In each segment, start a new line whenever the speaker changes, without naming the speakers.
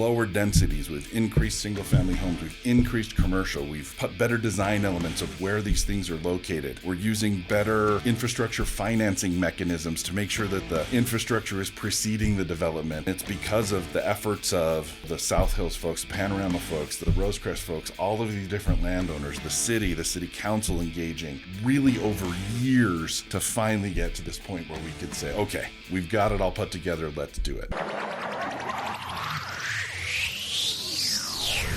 lower densities, we've increased single family homes, we've increased commercial, we've put better design elements of where these things are located. We're using better infrastructure financing mechanisms to make sure that the infrastructure is preceding the development. It's because of the efforts of the South Hills folks, Panorama folks, the Rosecrest folks, all of these different landowners, the city council engaging really over years to finally get to this point where we could say, okay, we've got it all put together, let's do it.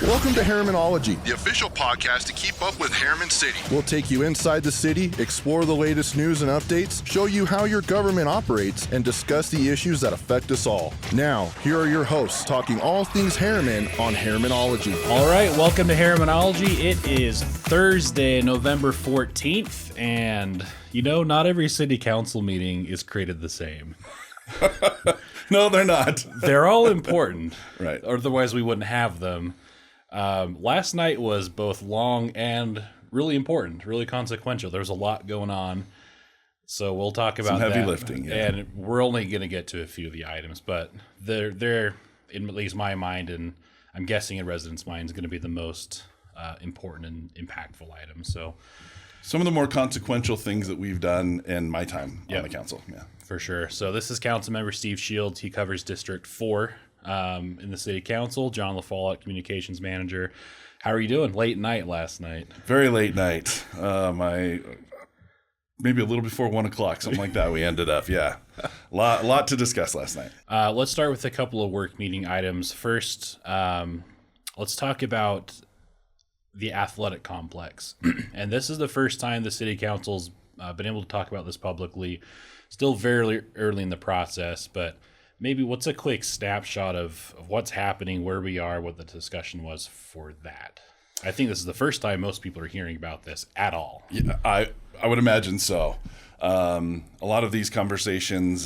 Welcome to Herrimanology,
the official podcast to keep up with Herriman City.
We'll take you inside the city, explore the latest news and updates, show you how your government operates, and discuss the issues that affect us all. Now, here are your hosts talking all things Herriman on Herrimanology.
All right, welcome to Herrimanology. It is Thursday, November 14th, and not every city council meeting is created the same.
No, they're not.
They're all important.
Right.
Otherwise, we wouldn't have them. Last night was both long and really important, really consequential. There's a lot going on. So we'll talk about
some heavy
that.
lifting. Yeah.
And we're only going to get to a few of the items, but they're in at least my mind, and I'm guessing in residents' minds, going to be the most important and impactful items. So
some of the more consequential things that we've done in my time on the council. Yeah,
for sure. So this is Councilmember Steve Shields. He covers District 4 in the City Council. John LaFollette, Communications Manager. How are you doing? Late night last night.
Very late night. Maybe a little before 1 o'clock, something like that. We ended up. Yeah, lot to discuss last night.
Let's start with a couple of work meeting items. First, let's talk about the athletic complex. And this is the first time the City Council's been able to talk about this publicly. Still very early in the process, but maybe what's a quick snapshot of what's happening, where we are, what the discussion was for that? I think this is the first time most people are hearing about this at all.
Yeah, I would imagine so. A lot of these conversations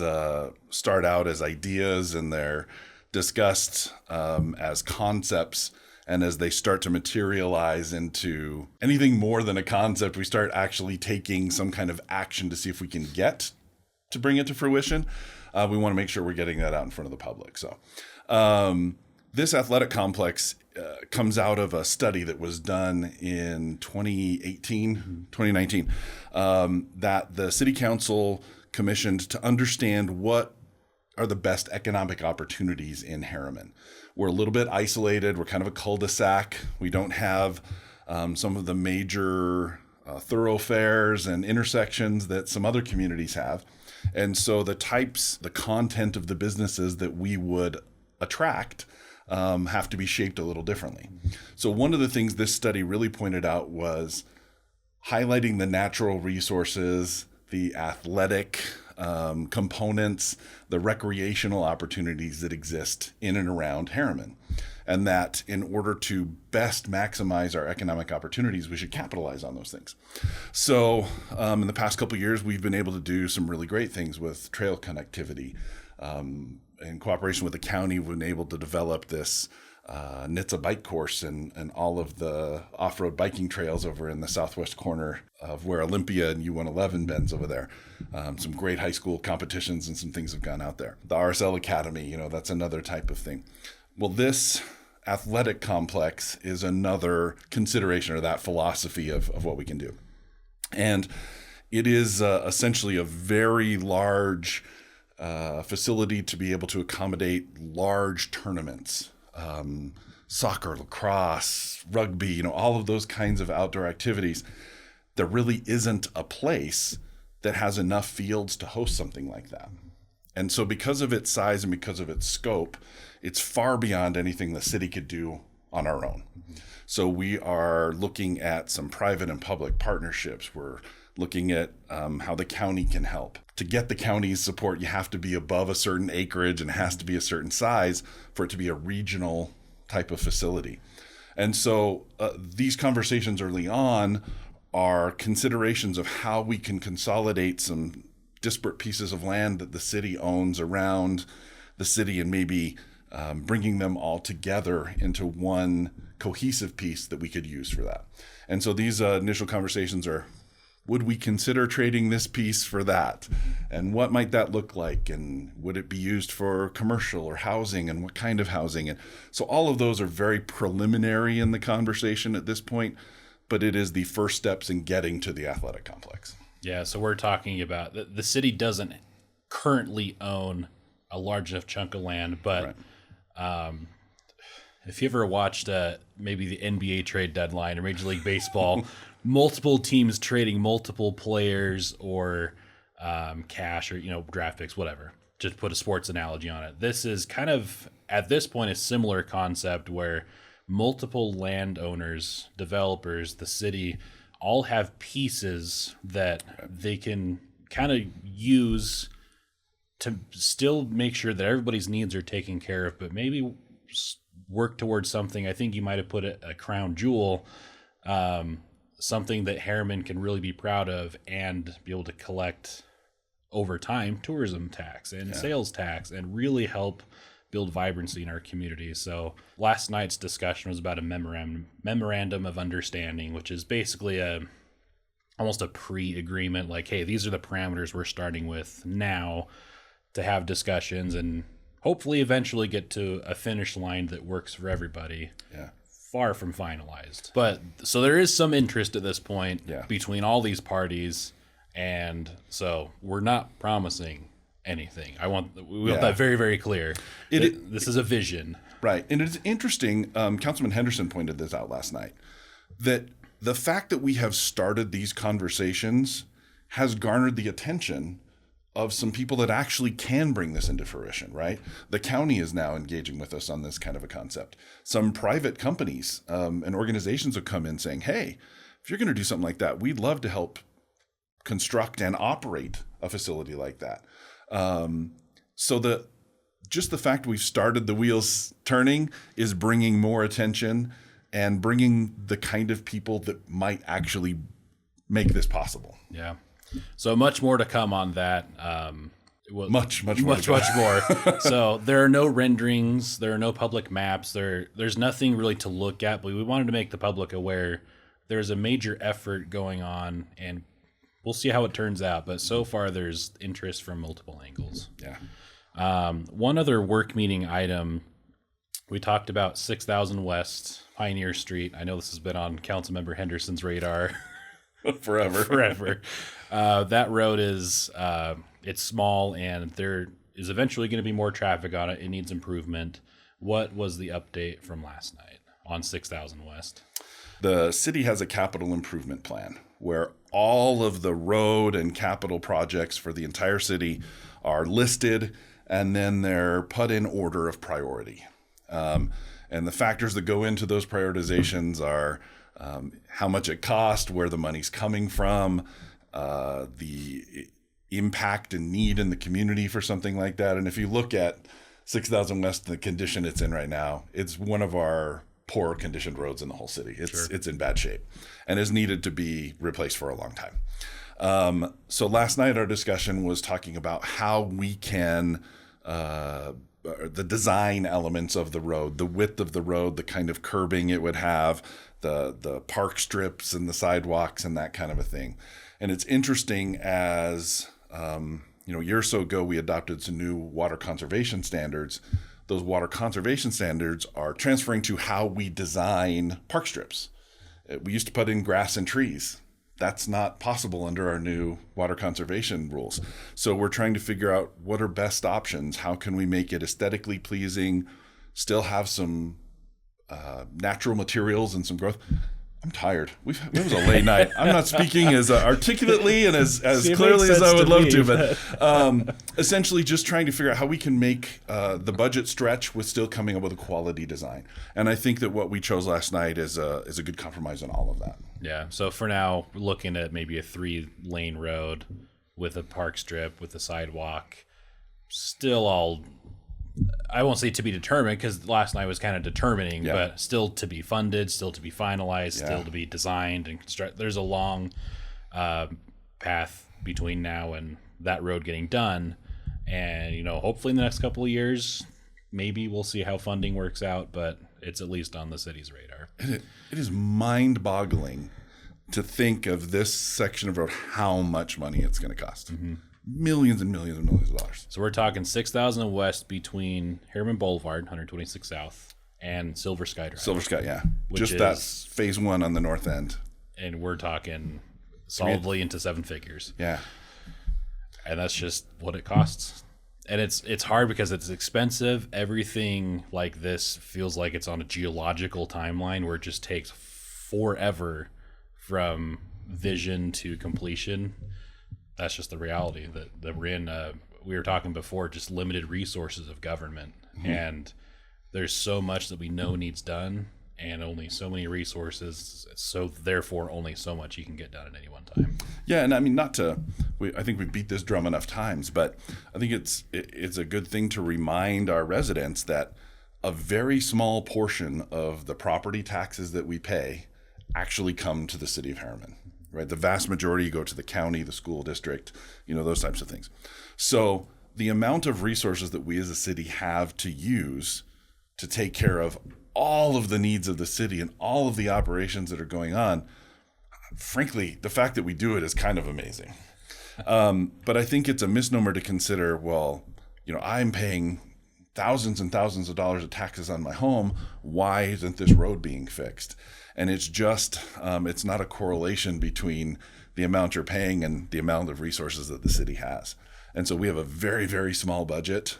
start out as ideas, and they're discussed as concepts. And as they start to materialize into anything more than a concept, we start actually taking some kind of action to see if we can get to bring it to fruition. We want to make sure we're getting that out in front of the public. So this athletic complex comes out of a study that was done in 2019, that the City Council commissioned to understand what are the best economic opportunities in Herriman. We're a little bit isolated. We're kind of a cul-de-sac. We don't have some of the major thoroughfares and intersections that some other communities have. And so the content of the businesses that we would attract have to be shaped a little differently. So one of the things this study really pointed out was highlighting the natural resources, the athletic components, the recreational opportunities that exist in and around Herriman. And that in order to best maximize our economic opportunities, we should capitalize on those things. So in the past couple of years, we've been able to do some really great things with trail connectivity. In cooperation with the county, we've been able to develop this NHTSA bike course and all of the off-road biking trails over in the southwest corner of where Olympia and U111 bends over there. Some great high school competitions and some things have gone out there. The RSL Academy, that's another type of thing. Well, this athletic complex is another consideration, or that philosophy of what we can do. And it is essentially a very large facility to be able to accommodate large tournaments. Soccer, lacrosse, rugby, all of those kinds of outdoor activities. There really isn't a place that has enough fields to host something like that. And so because of its size and because of its scope, it's far beyond anything the city could do on our own. So we are looking at some private and public partnerships. We're looking at how the county can help. To get the county's support, you have to be above a certain acreage and it has to be a certain size for it to be a regional type of facility. And so these conversations early on are considerations of how we can consolidate some disparate pieces of land that the city owns around the city and maybe bringing them all together into one cohesive piece that we could use for that. And so these initial conversations are would we consider trading this piece for that? And what might that look like? And would it be used for commercial or housing, and what kind of housing? And so all of those are very preliminary in the conversation at this point, but it is the first steps in getting to the athletic complex.
Yeah, so we're talking about the city doesn't currently own a large enough chunk of land, but if you ever watched maybe the NBA trade deadline or Major League Baseball, multiple teams trading multiple players or cash or draft picks, whatever. Just put a sports analogy on it. This is kind of at this point a similar concept where multiple landowners, developers, the city all have pieces that they can kind of use to still make sure that everybody's needs are taken care of, but maybe work towards something. I think you might have put it a crown jewel, something that Herriman can really be proud of and be able to collect over time tourism tax and sales tax and really help build vibrancy in our community. So last night's discussion was about a memorandum of understanding, which is basically almost a pre-agreement, like, hey, these are the parameters we're starting with now to have discussions and hopefully eventually get to a finish line that works for everybody.
Yeah.
Far from finalized. But so there is some interest at this point between all these parties, and so we're not promising anything. We want that very, very clear. This is a vision.
Right. And it's interesting, Councilman Henderson pointed this out last night, that the fact that we have started these conversations has garnered the attention of some people that actually can bring this into fruition, right? The county is now engaging with us on this kind of a concept. Some private companies and organizations have come in saying, hey, if you're going to do something like that, we'd love to help construct and operate a facility like that. So just the fact we've started the wheels turning is bringing more attention and bringing the kind of people that might actually make this possible.
Yeah. So much more to come on that.
Much more.
So there are no renderings. There are no public maps. There's nothing really to look at, but we wanted to make the public aware there's a major effort going on, and we'll see how it turns out. But so far, there's interest from multiple angles.
Yeah.
One other work meeting item, we talked about 6000 West Pioneer Street. I know this has been on Councilmember Henderson's radar forever. That road is it's small, and there is eventually going to be more traffic on it. It needs improvement. What was the update from last night on 6000 West?
The city has a capital improvement plan where all of the road and capital projects for the entire city are listed, and then they're put in order of priority. And the factors that go into those prioritizations are how much it costs, where the money's coming from, the impact and need in the community for something like that. And if you look at 6000 West, the condition it's in right now, it's one of our poor conditioned roads in the whole city. It's in bad shape and is needed to be replaced for a long time. So last night our discussion was talking about how we can the design elements of the road, the width of the road, the kind of curbing it would have, the park strips and the sidewalks and that kind of a thing. And it's interesting as, a year or so ago, we adopted some new water conservation standards. Those water conservation standards are transferring to how we design park strips. We used to put in grass and trees. That's not possible under our new water conservation rules. So we're trying to figure out what are best options. How can we make it aesthetically pleasing, still have some natural materials and some growth? I'm tired. It was a late night. I'm not speaking as articulately and as clearly as I would love to, but essentially just trying to figure out how we can make the budget stretch with still coming up with a quality design. And I think that what we chose last night is a good compromise on all of that.
Yeah. So for now, we're looking at maybe a 3-lane road with a park strip, with a sidewalk. Still all, I won't say to be determined, because last night was kind of determining, but still to be funded, still to be finalized, still to be designed and constructed. There's a long path between now and that road getting done. And, hopefully in the next couple of years, maybe we'll see how funding works out, but it's at least on the city's radar.
It is mind-boggling to think of this section of road, how much money it's going to cost. Millions and millions and millions of dollars.
So we're talking 6,000 west between Herriman Boulevard, 126 South, and Silver Sky Drive.
Silver Sky, yeah.
Which
Just that's phase 1 on the north end.
And we're talking solidly into 7 figures.
Yeah.
And that's just what it costs. And it's hard because it's expensive. Everything like this feels like it's on a geological timeline where it just takes forever from vision to completion. That's just the reality that we're in. We were talking before, just limited resources of government. And there's so much that we know needs done and only so many resources. So therefore only so much you can get done at any one time.
Yeah, and I mean, I think we beat this drum enough times, but I think it's a good thing to remind our residents that a very small portion of the property taxes that we pay actually come to the city of Herriman, right? The vast majority go to the county, the school district, those types of things. So the amount of resources that we as a city have to use to take care of all of the needs of the city and all of the operations that are going on, frankly, the fact that we do it is kind of amazing. But I think it's a misnomer to consider, well, I'm paying thousands and thousands of dollars of taxes on my home. Why isn't this road being fixed? And it's just, it's not a correlation between the amount you're paying and the amount of resources that the city has. And so we have a very, very small budget.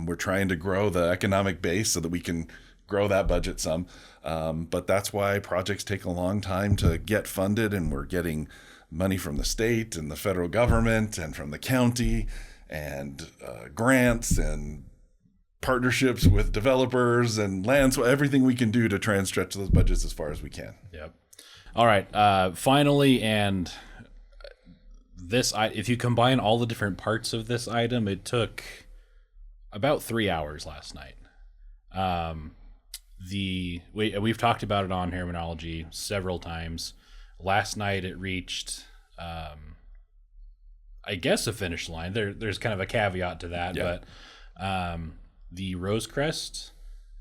We're trying to grow the economic base so that we can grow that budget some. But that's why projects take a long time to get funded, and we're getting money from the state and the federal government and from the county and grants and partnerships with developers and lands, so everything we can do to try and stretch those budgets as far as we can.
Yep. All right. Finally, and this, if you combine all the different parts of this item, it took about 3 hours last night. We've talked about it on Herrimanology several times. Last night it reached, I guess, a finish line. There's kind of a caveat to that, but the Rosecrest,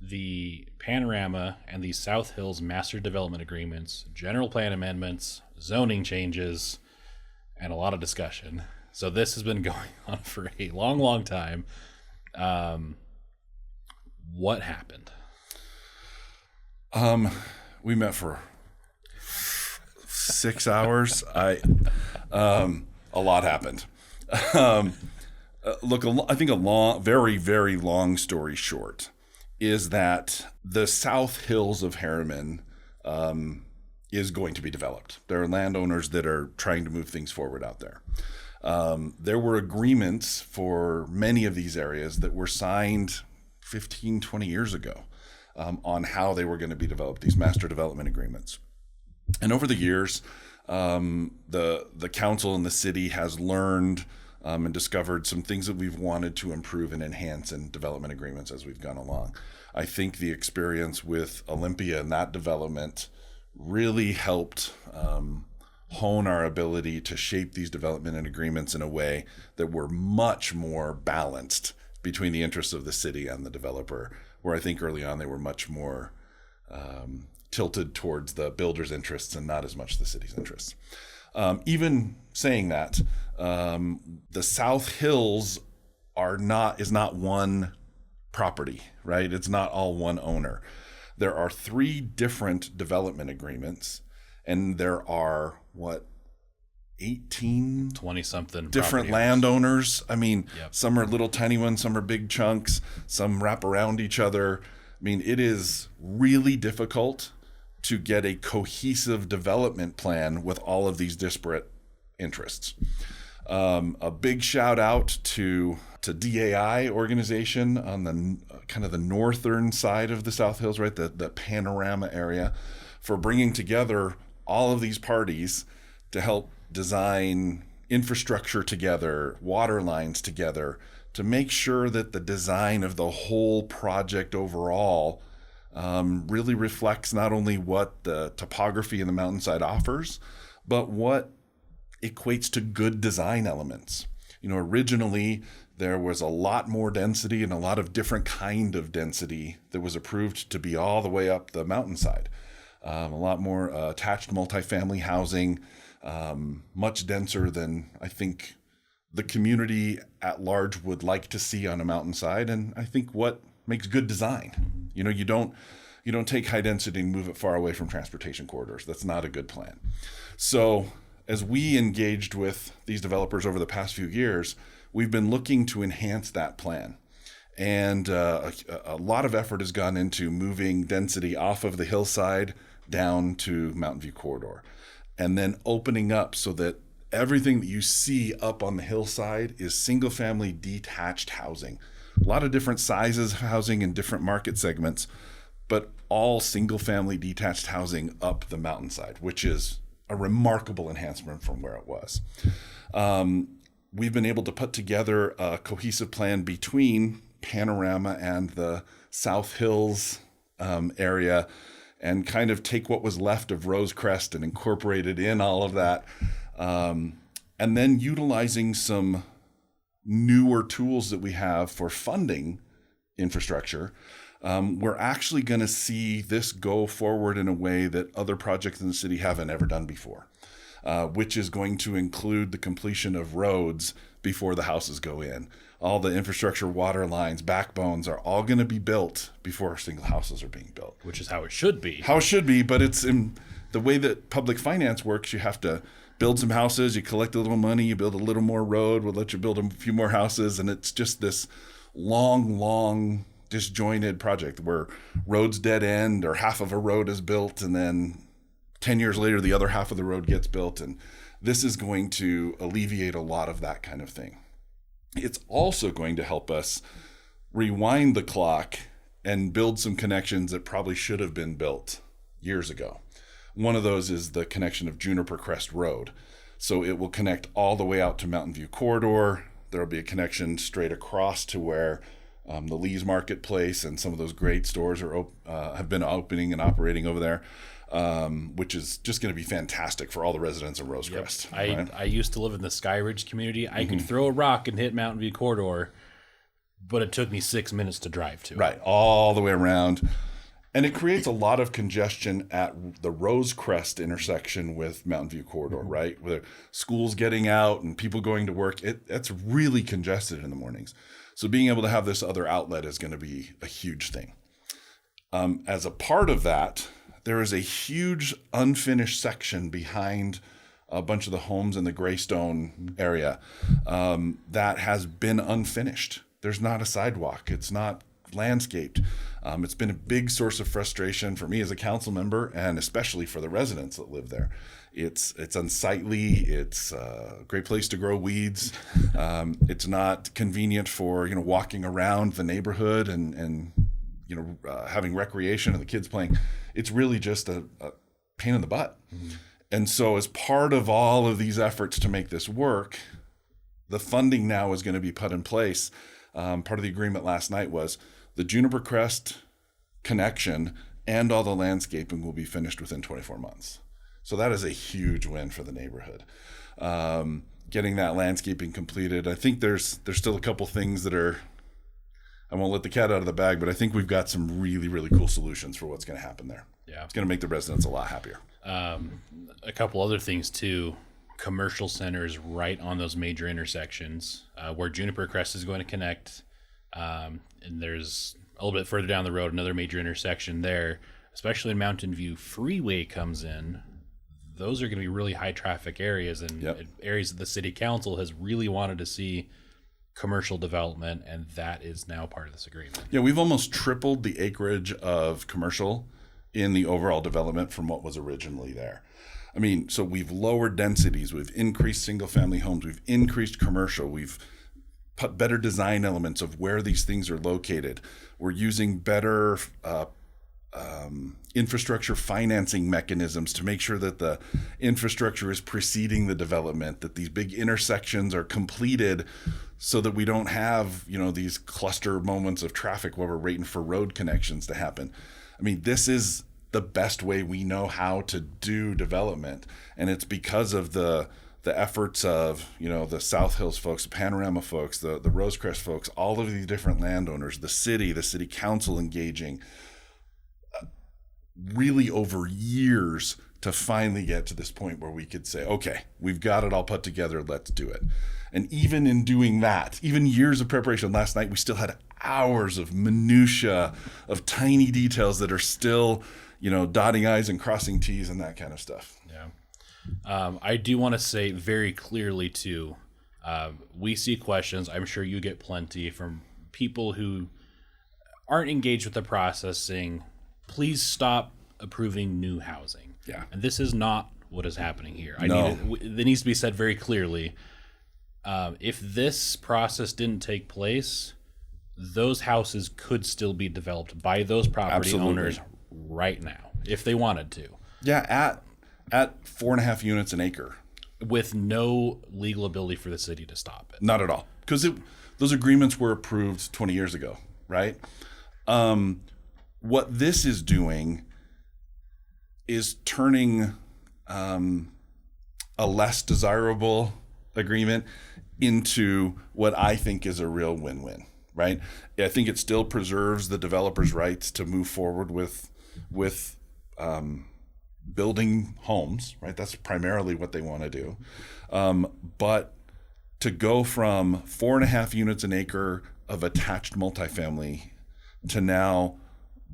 the Panorama, and the South Hills Master Development Agreements, general plan amendments, zoning changes, and a lot of discussion. So this has been going on for a long, long time. What happened?
We met for 6 hours. A lot happened. Look, I think very, very long story short is that the South Hills of Herriman is going to be developed. There are landowners that are trying to move things forward out there. There were agreements for many of these areas that were signed 15, 20 years ago on how they were going to be developed, these master development agreements. And over the years, the council and the city has learned and discovered some things that we've wanted to improve and enhance in development agreements as we've gone along. I think the experience with Olympia and that development really helped hone our ability to shape these development and agreements in a way that were much more balanced between the interests of the city and the developer, where I think early on they were much more tilted towards the builder's interests and not as much the city's interests. Even saying that, the South Hills is not one property, right? It's not all one owner. There are 3 different development agreements, and there are 18
20 something
different landowners. I mean, Some are little tiny ones, some are big chunks, some wrap around each other. I mean, it is really difficult to get a cohesive development plan with all of these disparate interests. A big shout out to DAI organization on the kind of the northern side of the South Hills, right? The Panorama area, for bringing together all of these parties to help design infrastructure together, water lines together, to make sure that the design of the whole project overall really reflects not only what the topography and the mountainside offers, but what equates to good design elements. Originally there was a lot more density and a lot of different kind of density that was approved to be all the way up the mountainside. a lot more attached multifamily housing, much denser than I think the community at large would like to see on a mountainside. And I think what makes good design. You don't take high density and move it far away from transportation corridors. That's not a good plan. So as we engaged with these developers over the past few years, we've been looking to enhance that plan. And a lot of effort has gone into moving density off of the hillside down to Mountain View corridor, and then opening up so that everything that you see up on the hillside is single family detached housing. A lot of different sizes of housing in different market segments, but all single family detached housing up the mountainside, which is a remarkable enhancement from where it was. We've been able to put together a cohesive plan between Panorama and the South Hills area, and kind of take what was left of Rosecrest and incorporate it in all of that. And then utilizing some newer tools that we have for funding infrastructure, we're actually going to see this go forward in a way that other projects in the city haven't ever done before, which is going to include the completion of roads before the houses go in. All the infrastructure, water lines, backbones are all going to be built before single houses are being built.
Which is how it should be.
How it should be, but it's in the way that public finance works. You have to build some houses, you collect a little money, you build a little more road, we'll let you build a few more houses, and it's just this long disjointed project where roads dead end or half of a road is built, and then 10 years later the other half of the road gets built. And this is going to alleviate a lot of that kind of thing. It's also going to help us rewind the clock and build some connections that probably should have been built years ago. One of those is the connection of Juniper Crest Road. So it will connect all the way out to Mountain View corridor. There will be a connection straight across to where the Lee's Marketplace and some of those great stores have been opening and operating over there, which is just going to be fantastic for all the residents of Rosecrest.
Yep.
Right?
I used to live in the Skyridge community. I could throw a rock and hit Mountain View corridor, but it took me 6 minutes to drive to.
Right, all the way around. And it creates a lot of congestion at the Rosecrest intersection with Mountain View corridor, right? Where schools getting out and people going to work, that's really congested in the mornings. So being able to have this other outlet is going to be a huge thing. As a part of that, there is a huge unfinished section behind a bunch of the homes in the Greystone area that has been unfinished. There's not a sidewalk. It's not landscaped. It's been a big source of frustration for me as a council member, and especially for the residents that live there. It's unsightly. It's a great place to grow weeds. It's not convenient for walking around the neighborhood and having recreation and the kids playing. It's really just a pain in the butt. And so as part of all of these efforts to make this work, the funding now is going to be put in place. Part of the agreement last night was the Juniper Crest connection and all the landscaping will be finished within 24 months. So that is a huge win for the neighborhood. Getting that landscaping completed. I think there's still a couple things that are, I won't let the cat out of the bag, but I think we've got some really, really cool solutions for what's going to happen there.
Yeah.
It's going to make the residents a lot happier.
A couple other things too. Commercial centers right on those major intersections where Juniper Crest is going to connect. And there's a little bit further down the road, another major intersection there, especially when Mountain View Freeway comes in. Those are going to be really high traffic areas and areas that the city council has really wanted to see commercial development, and that is now part of this agreement.
Yeah, we've almost tripled the acreage of commercial in the overall development from what was originally there. I mean, so we've lowered densities, we've increased single family homes, we've increased commercial, we've put better design elements of where these things are located. We're using better infrastructure financing mechanisms to make sure that the infrastructure is preceding the development, that these big intersections are completed so that we don't have, these cluster moments of traffic while we're waiting for road connections to happen. I mean, this is the best way we know how to do development. And it's because of the efforts of, the South Hills folks, the Panorama folks, the Rosecrest folks, all of these different landowners, the city council engaging. really over years to finally get to this point where we could say, okay, we've got it all put together, let's do it. And even in doing that, even years of preparation, last night we still had hours of minutia, of tiny details that are still, dotting I's and crossing T's and that kind of stuff.
Yeah. I do want to say very clearly too, we see questions, I'm sure you get plenty, from people who aren't engaged with the process saying, please stop approving new housing.
Yeah.
And this is not what is happening here.
No.
It needs to be said very clearly. If this process didn't take place, those houses could still be developed by those property owners right now, if they wanted to.
Yeah, at 4.5 units an acre.
With no legal ability for the city to stop it.
Not at all. Because those agreements were approved 20 years ago, right? What this is doing is turning a less desirable agreement into what I think is a real win-win, right? I think it still preserves the developer's rights to move forward with building homes, right? That's primarily what they want to do. But to go from 4.5 units an acre of attached multifamily to now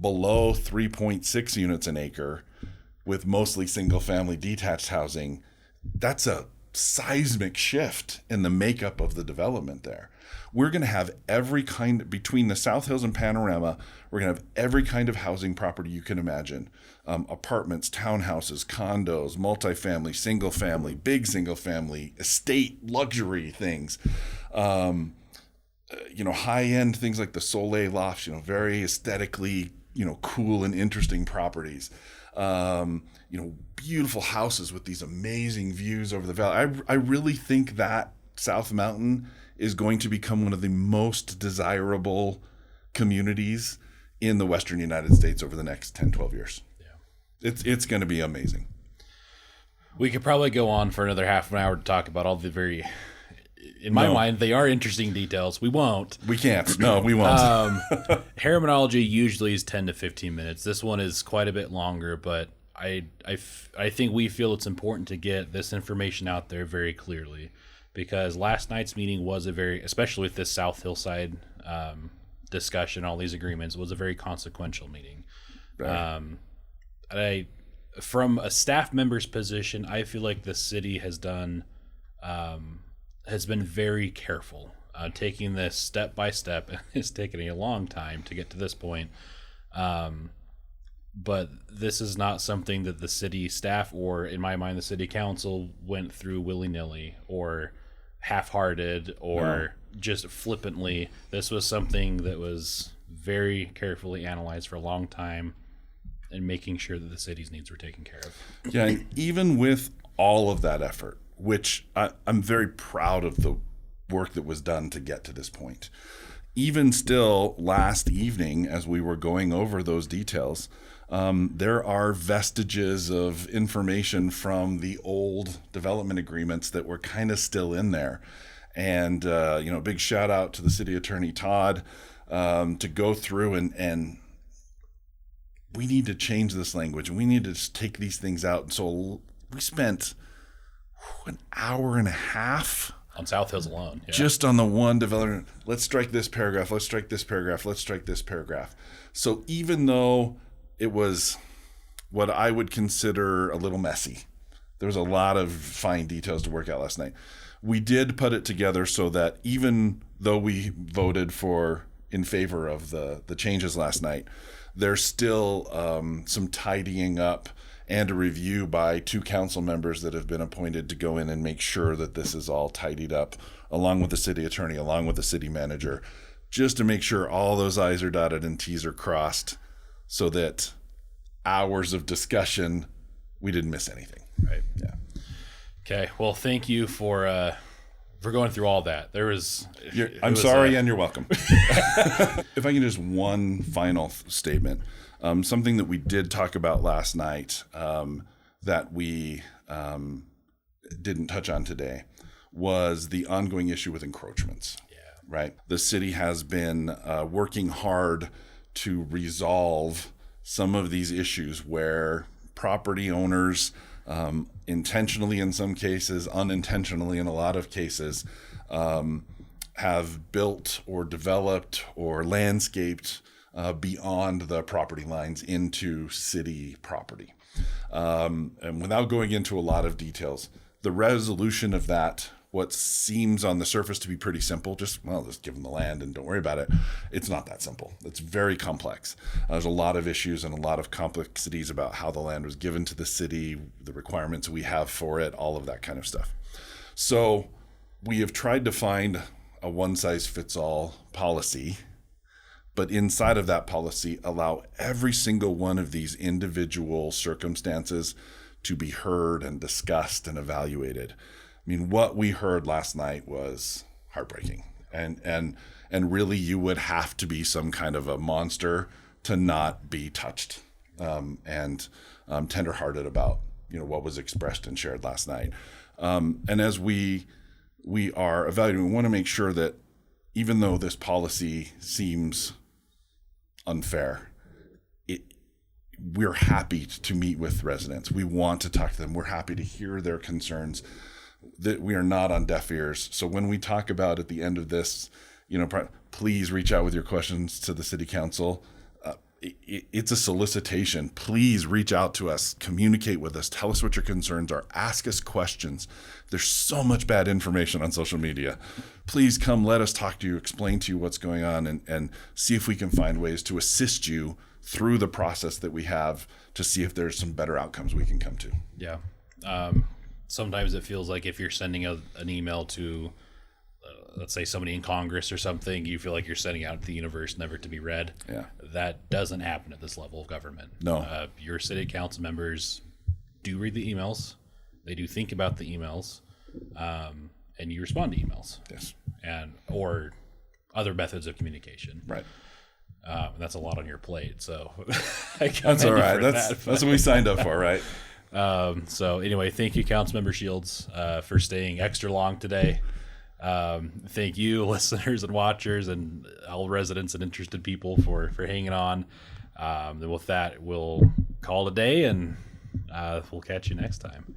below 3.6 units an acre with mostly single family detached housing, that's a seismic shift in the makeup of the development there. We're going to have every kind, between the South Hills and Panorama, we're going to have every kind of housing property you can imagine. Apartments, townhouses, condos, multifamily, single family, big single family, estate, luxury things. High-end things like the Soleil lofts, very aesthetically, cool and interesting properties. Beautiful houses with these amazing views over the valley. I really think that South Mountain is going to become one of the most desirable communities in the Western United States over the next 10, 12 years. Yeah. It's going to be amazing.
We could probably go on for another half an hour to talk about all the in my mind, they are interesting details. We won't.
We can't. No, we won't.
Herrimanology usually is 10 to 15 minutes. This one is quite a bit longer, but I think we feel it's important to get this information out there very clearly, because last night's meeting was especially with this South Hillside discussion, all these agreements, was a very consequential meeting. Right. From a staff member's position, I feel like the city has been very careful, taking this step by step. It's taken a long time to get to this point. But this is not something that the city staff, or in my mind, the city council, went through willy-nilly or half-hearted or just flippantly. This was something that was very carefully analyzed for a long time and making sure that the city's needs were taken care of.
Yeah, and even with all of that effort, which I'm very proud of the work that was done to get to this point. Even still, last evening, as we were going over those details, there are vestiges of information from the old development agreements that were kind of still in there. And, big shout out to the city attorney, Todd, to go through and we need to change this language and we need to just take these things out. And so we spent an hour and a half
on South Hills alone,
just on the one development. Let's strike this paragraph. Let's strike this paragraph. Let's strike this paragraph. So even though it was what I would consider a little messy, there was a lot of fine details to work out last night. We did put it together so that even though we voted in favor of the changes last night, there's still some tidying up and a review by 2 council members that have been appointed to go in and make sure that this is all tidied up, along with the city attorney, along with the city manager, just to make sure all those I's are dotted and T's are crossed, so that hours of discussion, we didn't miss anything.
Right.
Yeah.
Okay. Well, thank you for going through all that.
I'm sorry, and you're welcome. If I can just one final statement. Something that we did talk about last night that we didn't touch on today was the ongoing issue with encroachments.
Yeah.
Right. The city has been working hard to resolve some of these issues where property owners, intentionally in some cases, unintentionally in a lot of cases, have built or developed or landscaped beyond the property lines into city property. And without going into a lot of details, the resolution of that, what seems on the surface to be pretty simple, just give them the land and don't worry about it. It's not that simple. It's very complex. There's a lot of issues and a lot of complexities about how the land was given to the city, the requirements we have for it, all of that kind of stuff. So we have tried to find a one-size-fits-all policy, but inside of that policy, allow every single one of these individual circumstances to be heard and discussed and evaluated. I mean, what we heard last night was heartbreaking, and really, you would have to be some kind of a monster to not be touched and tenderhearted about what was expressed and shared last night. And as we are evaluating, we want to make sure that even though this policy seems unfair, we're happy to meet with residents. We want to talk to them. We're happy to hear their concerns. That we are not on deaf ears. So when we talk about at the end of this, please reach out with your questions to the city council. It's a solicitation. Please reach out to us, communicate with us, tell us what your concerns are, ask us questions. There's so much bad information on social media. Please come, let us talk to you, explain to you what's going on, and see if we can find ways to assist you through the process that we have to see if there's some better outcomes we can come to.
Yeah. Sometimes it feels like if you're sending an email to, let's say, somebody in Congress or something, you feel like you're sending out to the universe, never to be read.
Yeah.
That doesn't happen at this level of government.
No.
Your city council members do read the emails. They do think about the emails, and you respond to emails.
Yes.
Or other methods of communication.
Right.
And that's a lot on your plate. So
that's all right. That's what we signed up for, right?
So anyway, thank you, Councilmember Shields, for staying extra long today. Thank you, listeners and watchers, and all residents and interested people for hanging on. And with that, we'll call it a day, and we'll catch you next time.